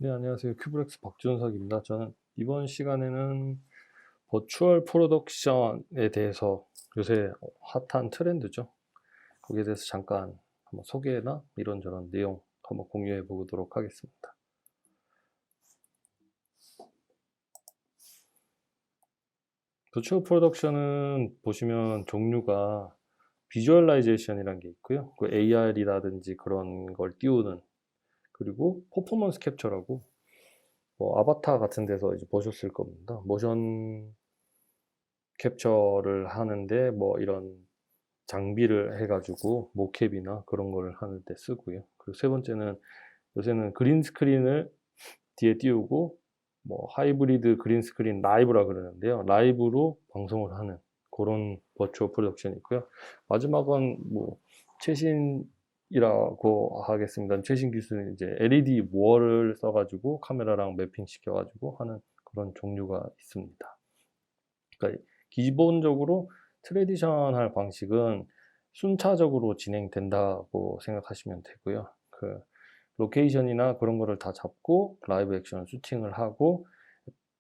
네, 안녕하세요. 큐브렉스 박준석입니다. 저는 이번 시간에는 버추얼 프로덕션에 대해서 요새 핫한 트렌드죠. 거기에 대해서 잠깐 한번 소개나 이런저런 내용 한번 공유해 보도록 하겠습니다. 버추얼 프로덕션은 보시면 종류가 비주얼라이제이션이라는 게 있고요. 그 AR이라든지 그런 걸 띄우는, 그리고 퍼포먼스 캡처라고 뭐 아바타 같은 데서 이제 보셨을 겁니다. 모션 캡처를 하는데 뭐 이런 장비를 해가지고 모캡이나 그런 걸 하는 데 쓰고요. 그리고 세 번째는 요새는 그린 스크린을 뒤에 띄우고 뭐 하이브리드 그린 스크린 라이브라 그러는데요. 라이브로 방송을 하는 그런 버추얼 프로덕션이 있고요. 마지막은 뭐 최신이라고 하겠습니다. 최신 기술은 이제 LED 월을 써가지고 카메라랑 매핑 시켜가지고 하는 그런 종류가 있습니다. 그러니까 기본적으로 트레디셔널 방식은 순차적으로 진행된다고 생각하시면 되고요. 그 로케이션이나 그런 거를 다 잡고 라이브 액션 슈팅을 하고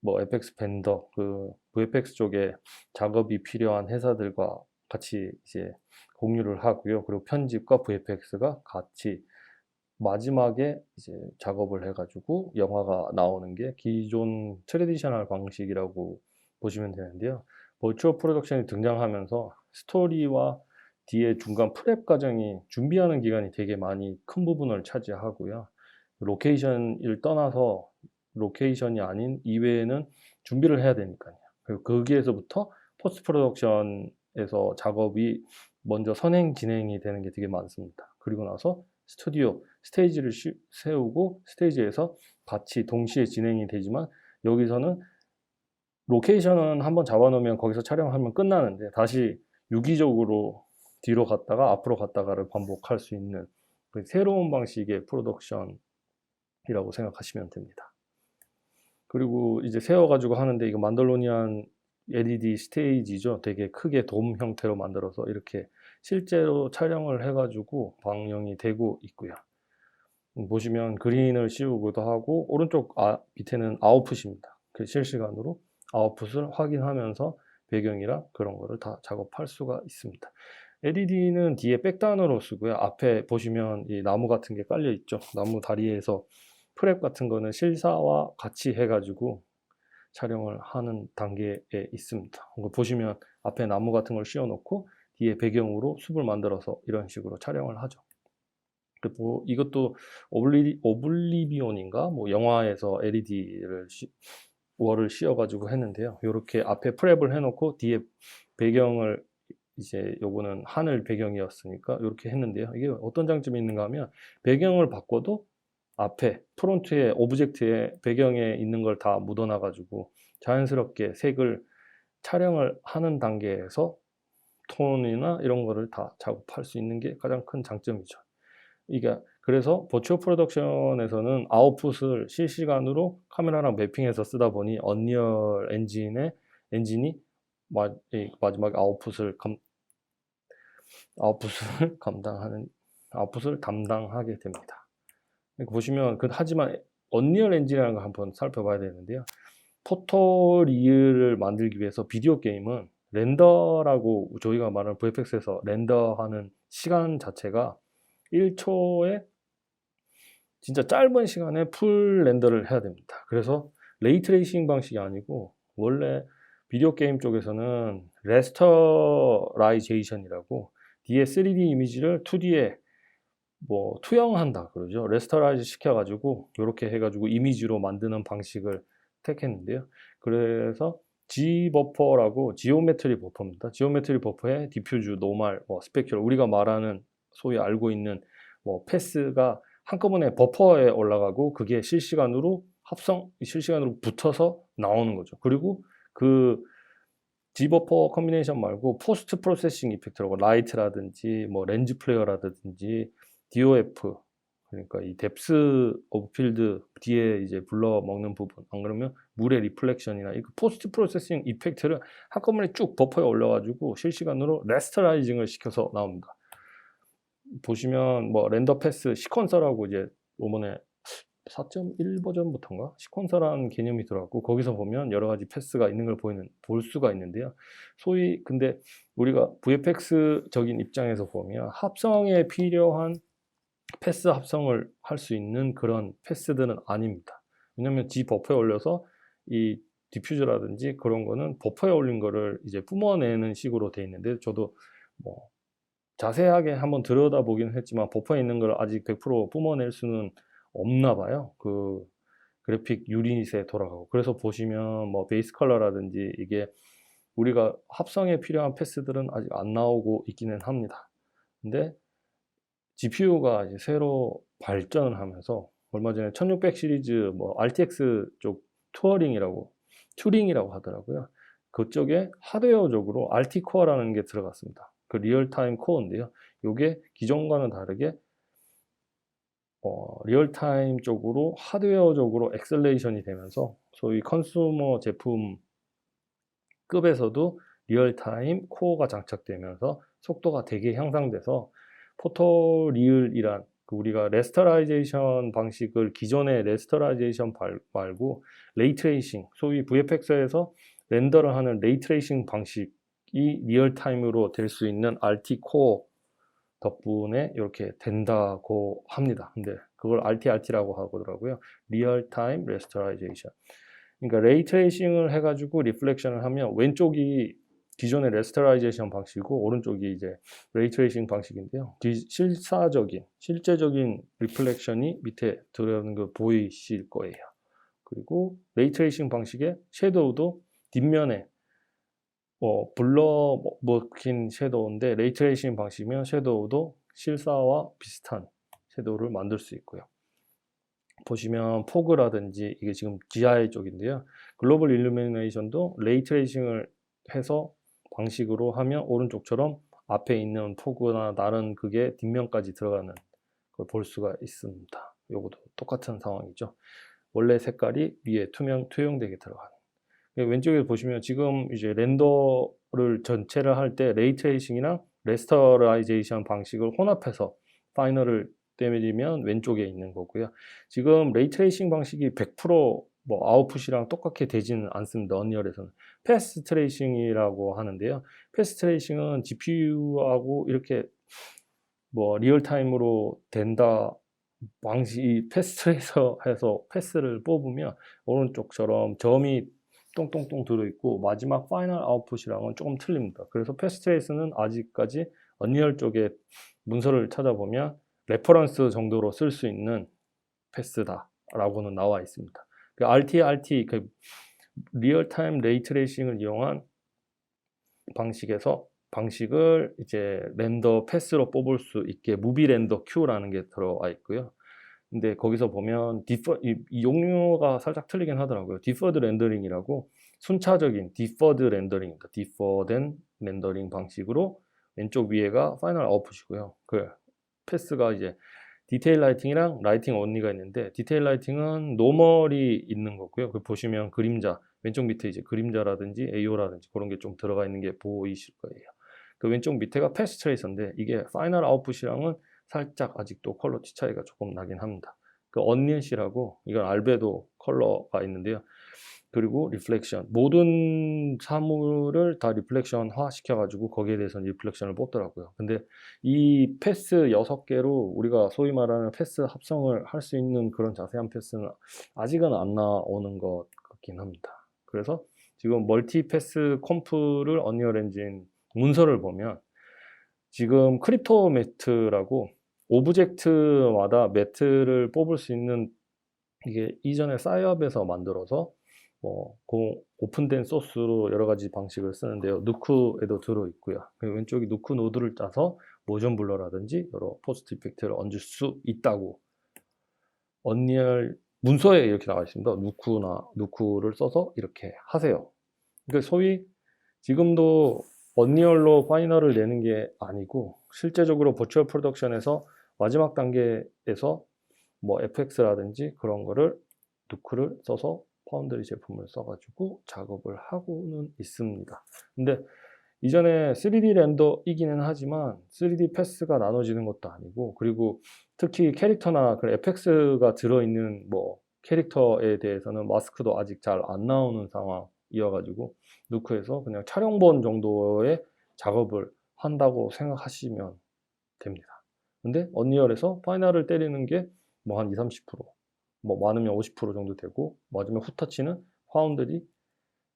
뭐 FX 벤더 그 VFX 쪽에 작업이 필요한 회사들과 같이 이제 공유를 하고요. 그리고 편집과 VFX가 같이 마지막에 이제 작업을 해가지고 영화가 나오는 게 기존 트레디셔널 방식이라고 보시면 되는데요. 버추얼 프로덕션이 등장하면서 스토리와 뒤에 중간 프랩 과정이 준비하는 기간이 되게 많이 큰 부분을 차지하고요. 로케이션을 떠나서 로케이션이 아닌 이외에는 준비를 해야 되니까요. 그리고 거기에서부터 포스트 프로덕션에서 작업이 먼저 선행 진행이 되는 게 되게 많습니다. 그리고 나서 스튜디오 스테이지를 세우고 스테이지에서 같이 동시에 진행이 되지만 여기서는 로케이션은 한번 잡아놓으면 거기서 촬영하면 끝나는데 다시 유기적으로 뒤로 갔다가 앞으로 갔다가를 반복할 수 있는 새로운 방식의 프로덕션이라고 생각하시면 됩니다. 그리고 이제 세워가지고 하는데 이거 만달로니안 LED 스테이지죠. 되게 크게 돔 형태로 만들어서 이렇게 실제로 촬영을 해가지고 방영이 되고 있고요. 보시면 그린을 씌우기도 하고 오른쪽 밑에는 아웃풋입니다. 실시간으로 아웃풋을 확인하면서 배경이랑 그런 거를 다 작업할 수가 있습니다. LED는 뒤에 백단으로 쓰고요. 앞에 보시면 이 나무 같은 게 깔려 있죠. 나무 다리에서 프랩 같은 거는 실사와 같이 해가지고 촬영을 하는 단계에 있습니다. 보시면 앞에 나무 같은 걸 씌워놓고 뒤에 배경으로 숲을 만들어서 이런 식으로 촬영을 하죠. 그리고 이것도 오블리비온인가 뭐 영화에서 LED를 월을 씌워가지고 했는데요. 이렇게 앞에 프랩을 해놓고 뒤에 배경을 이제 요거는 하늘 배경이었으니까 이렇게 했는데요. 이게 어떤 장점이 있는가 하면 배경을 바꿔도 앞에 프론트에 오브젝트에 배경에 있는 걸 다 묻어놔가지고 자연스럽게 색을 촬영을 하는 단계에서 톤이나 이런 거를 다 작업할 수 있는 게 가장 큰 장점이죠. 이게 그래서 버추얼 프로덕션에서는 아웃풋을 실시간으로 카메라랑 매핑해서 쓰다 보니 언리얼 엔진이 마지막 아웃풋을 감당하는 아웃풋을 담당하게 됩니다. 보시면 하지만 언리얼 엔진이라는 걸 한번 살펴봐야 되는데요. 포토리얼을 만들기 위해서 비디오 게임은 렌더라고 저희가 말하는 VFX에서 렌더하는 시간 자체가 1초에 진짜 짧은 시간에 풀 렌더를 해야 됩니다. 그래서 레이트레이싱 방식이 아니고 원래 비디오 게임 쪽에서는 레스터라이제이션이라고 뒤에 3D 이미지를 2D에 뭐 투영한다 그러죠. 레스터라이즈 시켜가지고 이렇게 해가지고 이미지로 만드는 방식을 택했는데요. 그래서 G버퍼라고 지오메트리 버퍼입니다. 지오메트리 버퍼에 디퓨즈, 노멀, 스페큘러 우리가 말하는 소위 알고 있는 뭐 패스가 한꺼번에 버퍼에 올라가고 그게 실시간으로 실시간으로 붙어서 나오는 거죠. 그리고 그 G버퍼 컨비네이션 말고 포스트 프로세싱 이펙트라고 라이트라든지 뭐 렌즈 플레이어라든지 DOF 그러니까 이 뎁스 오브 필드 뒤에 이제 블러 먹는 부분 안 그러면 물의 리플렉션이나 이 포스트 프로세싱 이펙트를 한꺼번에 쭉 버퍼에 올려가지고 실시간으로 레스터라이징을 시켜서 나옵니다. 보시면 뭐 렌더 패스 시퀀서라고 이제 요번에 4.1 버전부터인가 시퀀서라는 개념이 들어갔고 거기서 보면 여러 가지 패스가 있는 걸 볼 수가 있는데요. 소위 근데 우리가 VFX적인 입장에서 보면 합성에 필요한 패스 합성을 할 수 있는 그런 패스들은 아닙니다. 왜냐면 G 버퍼에 올려서 이 디퓨저라든지 그런 거는 버퍼에 올린 거를 이제 뿜어내는 식으로 돼 있는데 저도 뭐 자세하게 한번 들여다보긴 했지만 버퍼에 있는 걸 아직 100% 뿜어낼 수는 없나 봐요. 그 그래픽 유닛에 돌아가고 그래서 보시면 뭐 베이스 컬러라든지 이게 우리가 합성에 필요한 패스들은 아직 안 나오고 있기는 합니다. 근데 GPU가 이제 새로 발전을 하면서 얼마 전에 1600 시리즈 뭐 RTX 쪽 튜링이라고 하더라고요. 그쪽에 하드웨어적으로 RT 코어라는 게 들어갔습니다. 그 리얼타임 코어인데요. 이게 기존과는 다르게 리얼타임 쪽으로 하드웨어적으로 엑셀레이션이 되면서 소위 컨슈머 제품급에서도 리얼타임 코어가 장착되면서 속도가 되게 향상돼서 포토리얼이란 우리가 레스터라이제이션 방식을 기존의 레스터라이제이션 말고 레이트레이싱 소위 VFX에서 렌더를 하는 레이트레이싱 방식이 리얼타임으로 될 수 있는 RT 코어 덕분에 이렇게 된다고 합니다. 근데 그걸 RTRT라고 하더라고요. 리얼타임 레스터라이제이션. 그러니까 레이트레이싱을 해가지고 리플렉션을 하면 왼쪽이 기존의 레스터라이제이션 방식이고 오른쪽이 이제 레이트레이싱 방식인데요. 실제적인 리플렉션이 밑에 들어가는 거 보이실 거예요. 그리고 레이트레이싱 방식의 섀도우도 뒷면에 블러 먹힌 섀도우인데 레이트레이싱 방식이면 섀도우도 실사와 비슷한 섀도우를 만들 수 있고요. 보시면 포그라든지 이게 지금 GI 쪽인데요. 글로벌 일루미네이션도 레이트레이싱을 해서 방식으로 하면 오른쪽처럼 앞에 있는 포그나 다른 그게 뒷면까지 들어가는 걸 볼 수가 있습니다. 요것도 똑같은 상황이죠. 원래 색깔이 위에 투영되게 들어가는. 왼쪽에 보시면 지금 이제 렌더를 전체를 할 때 레이트레이싱이랑 레스터라이제이션 방식을 혼합해서 파이널을 때리면 왼쪽에 있는 거고요. 지금 레이트레이싱 방식이 100% 아웃풋이랑 똑같게 되지는 않습니다. 언리얼에서는 패스 트레이싱이라고 하는데요. 패스 트레이싱은 GPU하고 이렇게 리얼타임으로 된다 방식 패스트레이서 해서 패스를 뽑으면 오른쪽처럼 점이 똥똥똥 들어있고 마지막 파이널 아웃풋이랑은 조금 틀립니다. 그래서 패스트레이스는 아직까지 언리얼 쪽에 문서를 찾아보면 레퍼런스 정도로 쓸 수 있는 패스다 라고는 나와 있습니다. 그 RTRT 그 리얼타임 레이트레이싱을 이용한 방식을 이제 렌더 패스로 뽑을 수 있게 무비 렌더 Q라는 게 들어와 있고요. 근데 거기서 보면 이 용어가 살짝 틀리긴 하더라고요. 디퍼드 렌더링이라고 순차적인 디퍼드 렌더링입니다. 디퍼된 렌더링 방식으로 왼쪽 위에가 파이널 아웃풋이고요. 그 패스가 이제 디테일 라이팅이랑 라이팅 온리가 있는데 디테일 라이팅은 노멀이 있는 거고요. 그 보시면 그림자 왼쪽 밑에 이제 그림자라든지 AO라든지 그런 게 좀 들어가 있는 게 보이실 거예요. 그 왼쪽 밑에가 패스 트레이서인데 이게 파이널 아웃풋이랑은 살짝 아직도 컬러 티 차이가 조금 나긴 합니다. 그 언닐시라고 이건 알베도 컬러가 있는데요. 그리고 리플렉션 모든 사물을 다 리플렉션화 시켜가지고 거기에 대해서는 리플렉션을 뽑더라고요. 근데 이 패스 6개로 우리가 소위 말하는 패스 합성을 할 수 있는 그런 자세한 패스는 아직은 안 나오는 것 같긴 합니다. 그래서 지금 멀티 패스 컴프를 언리얼 엔진 문서를 보면 지금 크립토 매트라고 오브젝트마다 매트를 뽑을 수 있는 이게 이전에 사이업에서 만들어서 오픈된 소스로 여러 가지 방식을 쓰는데요. 누크에도 들어있고요. 왼쪽이 누크 노드를 짜서 모션 블러라든지 여러 포스트 이펙트를 얹을 수 있다고 언리얼 문서에 이렇게 나와 있습니다. 누크를 써서 이렇게 하세요. 그러니까 소위 지금도 언리얼로 파이널을 내는 게 아니고 실제적으로 버추얼 프로덕션에서 마지막 단계에서 FX라든지 그런 거를 누크를 써서 파운드리 제품을 써가지고 작업을 하고는 있습니다. 근데 이전에 3D 렌더이기는 하지만 3D 패스가 나눠지는 것도 아니고, 그리고 특히 캐릭터나 그 FX가 들어있는 뭐 캐릭터에 대해서는 마스크도 아직 잘 안 나오는 상황이어가지고 누크에서 그냥 촬영본 정도의 작업을 한다고 생각하시면 됩니다. 근데 언리얼에서 파이널을 때리는 게 뭐 한 20, 30%, 뭐 많으면 50% 정도 되고, 마지막 후터치는 파운드리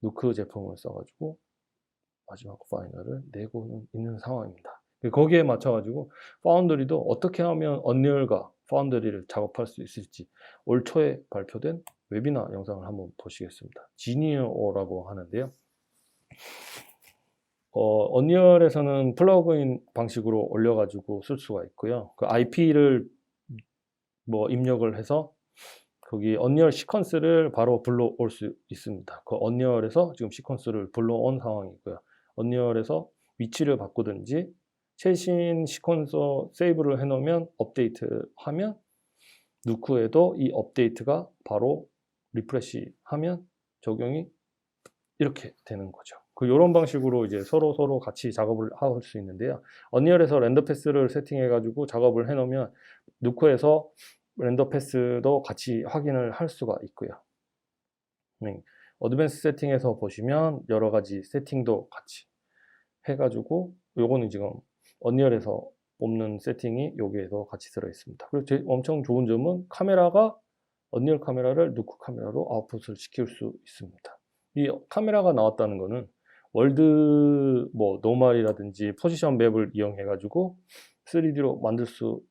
누크 제품을 써가지고 마지막 파이널을 내고는 있는 상황입니다. 거기에 맞춰가지고 파운드리도 어떻게 하면 언리얼과 파운드리를 작업할 수 있을지 올 초에 발표된 웨비나 영상을 한번 보시겠습니다. 지니어라고 하는데요. 언리얼에서는 플러그인 방식으로 올려가지고 쓸 수가 있고요. 그 IP를 뭐 입력을 해서 거기 언리얼 시퀀스를 바로 불러올 수 있습니다. 그 언리얼에서 지금 시퀀스를 불러온 상황이고요. 언리얼에서 위치를 바꾸든지 최신 시퀀서 세이브를 해놓으면 업데이트하면 누크에도 이 업데이트가 바로 리프레시 하면 적용이 이렇게 되는 거죠. 이런 방식으로 이제 서로 같이 작업을 할 수 있는데요. 언리얼에서 렌더 패스를 세팅해 가지고 작업을 해 놓으면 누크에서 렌더 패스도 같이 확인을 할 수가 있고요. 어드밴스 세팅에서 보시면 여러 가지 세팅도 같이 해 가지고, 요거는 지금 언리얼에서 뽑는 세팅이 여기에도 같이 들어 있습니다. 그리고 엄청 좋은 점은 카메라가 언리얼 카메라를 누크 카메라로 아웃풋을 시킬 수 있습니다. 이 카메라가 나왔다는 거는 월드 뭐 노멀이라든지 포지션 맵을 이용해 가지고 3D로 만들 수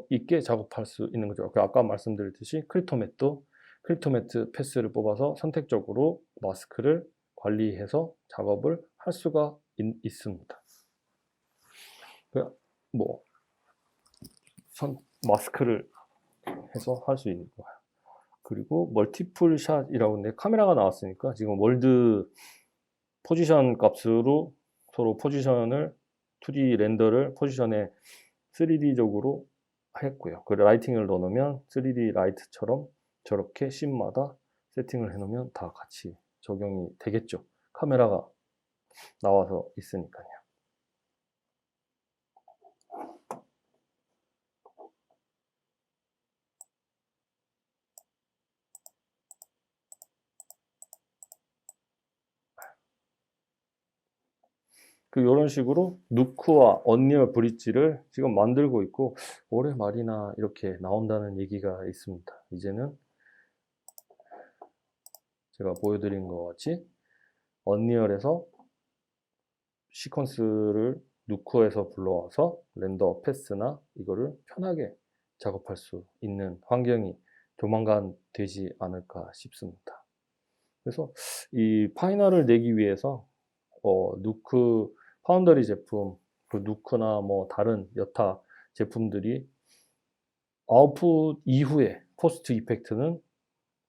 있게 작업할 수 있는 거죠. 아까 말씀드렸듯이 크립토매트 패스를 뽑아서 선택적으로 마스크를 관리해서 작업을 할 수가 있습니다. 뭐 마스크를 해서 할 수 있는 거예요. 그리고 멀티플 샷이라고 하는데, 카메라가 나왔으니까 지금 월드 포지션 값으로 서로 포지션을 2D 렌더를 포지션에 3D적으로 했고요. 그 라이팅을 넣어놓으면 3D 라이트처럼 저렇게 씬마다 세팅을 해놓으면 다 같이 적용이 되겠죠. 카메라가 나와서 있으니까요. 이런 식으로 누크와 언리얼 브릿지를 지금 만들고 있고, 올해 말이나 이렇게 나온다는 얘기가 있습니다. 이제는 제가 보여드린 것 같이 언리얼에서 시퀀스를 누크에서 불러와서 렌더 패스나 이거를 편하게 작업할 수 있는 환경이 조만간 되지 않을까 싶습니다. 그래서 이 파이널을 내기 위해서 누크 파운더리 제품, 그 누크나 뭐 다른 여타 제품들이 아웃풋 이후에 포스트 이펙트는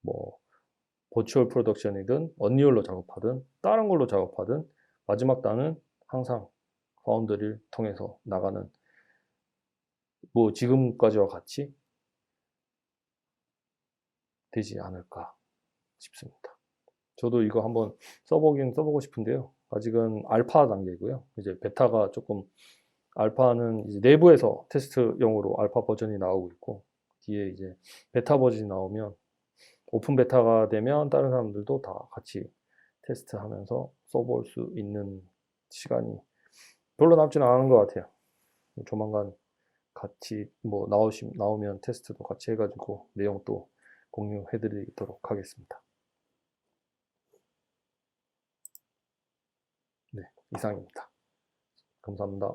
뭐 버추얼 프로덕션이든 언리얼로 작업하든 다른 걸로 작업하든 마지막 단은 항상 파운더리를 통해서 나가는, 뭐 지금까지와 같이 되지 않을까 싶습니다. 저도 이거 한번 써보고 싶은데요. 아직은 알파 단계고요. 이제 베타가 조금, 알파는 이제 내부에서 테스트용으로 알파 버전이 나오고 있고, 뒤에 이제 베타 버전이 나오면, 오픈 베타가 되면 다른 사람들도 다 같이 테스트하면서 써볼 수 있는 시간이 별로 남지는 않은 것 같아요. 조만간 같이 뭐 나오면 테스트도 같이 해가지고 내용도 공유해드리도록 하겠습니다. 네, 이상입니다. 감사합니다.